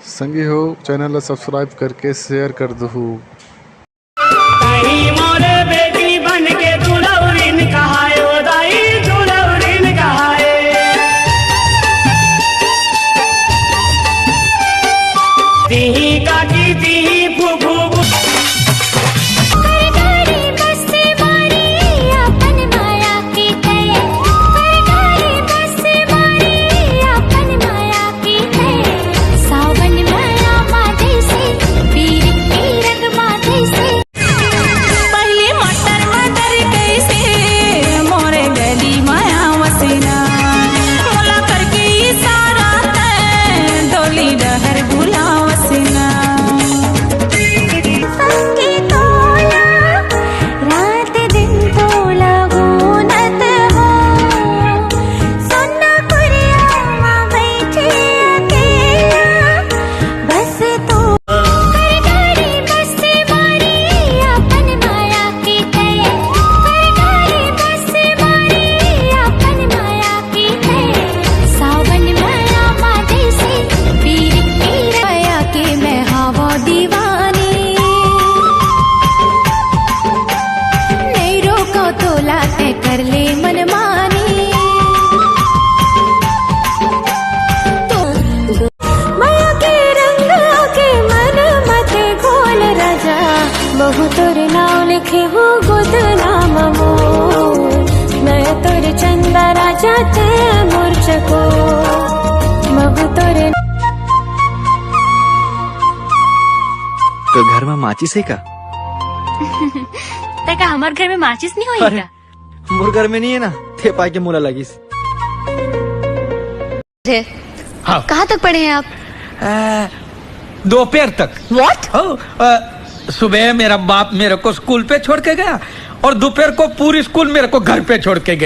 संगी हो चैनल ला सब्सक्राइब करके शेयर कर दो। कहीं मोरे बेटी बन के दुलौरीन कहाए ओ दाई दुलौरीन कहाए तिही काकी तिही फूफू कर ले मनमानी तो माया के रंग के मन मत घोल राजा बहु तोर नाम लिखे हो गुद नाम मोर मैं तोर चंदा राजा ते मूर्छको बहु तोर। तो घर में माचिस है का? तका हमार घर में माचिस नहीं होई का? मोर घर में नहीं है ना, थे पाई के मूला लगी। हाँ। कहाँ तक पढ़े हैं आप? दोपहर तक। What? सुबह मेरा बाप मेरे को स्कूल पे छोड़ के गया और दोपहर को पूरी स्कूल मेरे को घर पे छोड़ के गए।